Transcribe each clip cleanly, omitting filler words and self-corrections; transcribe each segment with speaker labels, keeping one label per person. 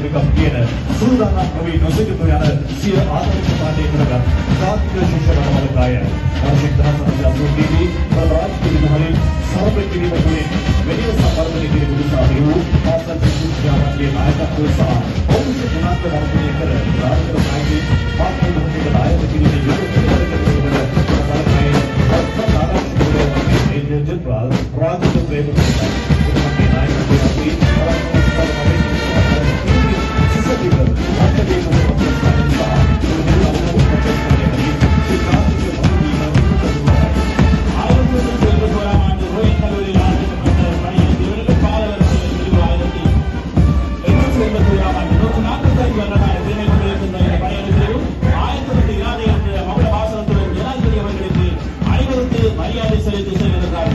Speaker 1: එකක් කියන සූදානම් නොවී නොසිටින යන සිය ආදර්ශ පාඩේ කරගත් ජාතික ශිෂ්‍ය බලකාය ආර්ථික දහසක් ප්‍රාජ්‍ය විදුහලේ සමග කිරීම තුළින් වැඩි සම්වර්ධනය කිරීම උදෙසා වූ පාසල් ශිෂ්‍යයාගේ නායකත්වය සහ ඔවුන්ගේ ගුණාත්මක වර්ධනය කර රාජ්‍ය නායකී පාසල් දහමේ නායක කිරීමේ General Rajendra Premkumar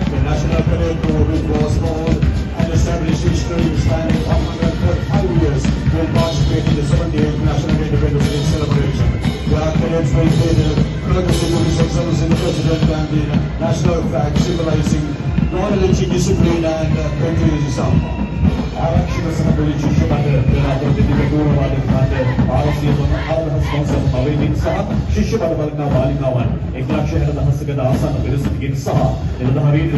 Speaker 2: The National Cadet Corps was formed and established history spanning 135 years when participating in the 78th National Independence Day celebration. Where cadets maintained legacy duties of service in the President and the national flag, symbolizing knowledge, discipline and patriotism.
Speaker 1: ආරක්ෂක සමගලී ශිෂ්‍ය මණ්ඩල පෙරාපුර දෙවික ගෞරවවාදී කාර්ය ආරක්ෂක ආරම්භ sponsor පවෙමින් සහ ශිෂ්‍ය බඩවර්ගනා බාලිකාවන් 1,60,000කට ආසන්න පිරිසකින් සහ නිලධාරීන්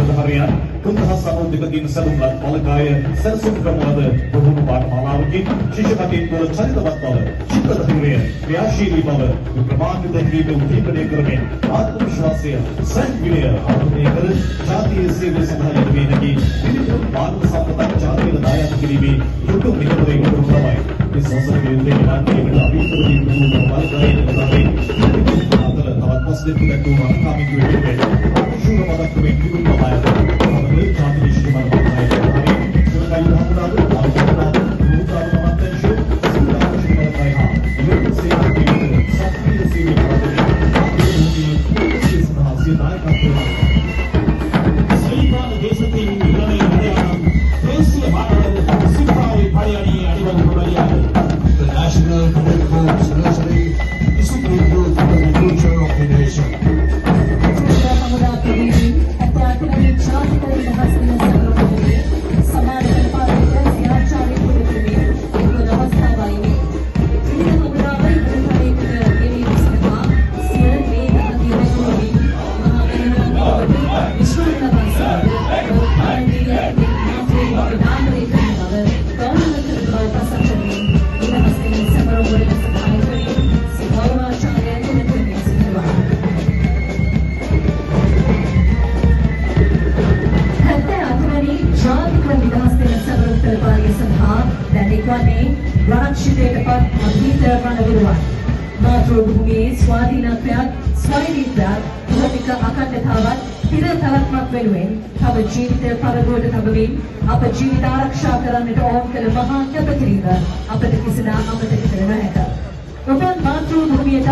Speaker 1: 3,000කින් සැලුම්ලත් බලකාය සැලසුම් ක්‍රමවල බොහෝම පාඨමාලාවකින් ශිෂ්‍ය කටයුතු වල චරිතවත් බව, චිත්තධෛර්යය, ක්‍රියාශීලී බව, ප්‍රමාණිත දැක්වීම උදේපදේ කරමින් ආත්ම විශ්වාසය, සංවිලය ආරම්භය කර ජාතිය සේවය සඳහා යෙදවීමේ විවිධ මානව සම්පතක් ජාතිය දායක කිරීමේ යුතු මිලමුදේ උතුම් තමයි. මේ සංසද විද්‍යාවේ නාට්‍යයකට අභිප්‍රදී වූ බලකායේ නිලධාරීන් අතර තවත් පස් දෙනෙක් දැක්වුවා කාමික වෙන්නේ. ශූර පදක් වෙන්නේ කිව්ව තමයි. අපේ ජාතික ශිෂ්‍යමන් බලකායේ නිලධාරීන් සුරකයි හමුදාව ආවුණා මුහුදාව මන්තන්ෂු සුරකයි බලකායේ හා යුතු සේනාවේ සක්‍රීය සේවය කරන්නේ.
Speaker 2: The National Cadet Corps nursery discipline growth for the future of the nation.
Speaker 3: මාතෘභූමියේ ස්වාධීනත්වයක්, ස්වෛරීත්වයක්, භෞතික අඛණ්ඩතාවත් තිර පැවැත්මක් වෙනුවෙන් තම ජීවිතය පරදුවට තබමින් අප ජීවිත ආරක්ෂා කරන්නට ඕන කළ මහා කැපකිරීම අපට කිසිදා අමතක කර නොහැක. ඔබ මාතෘභූමියට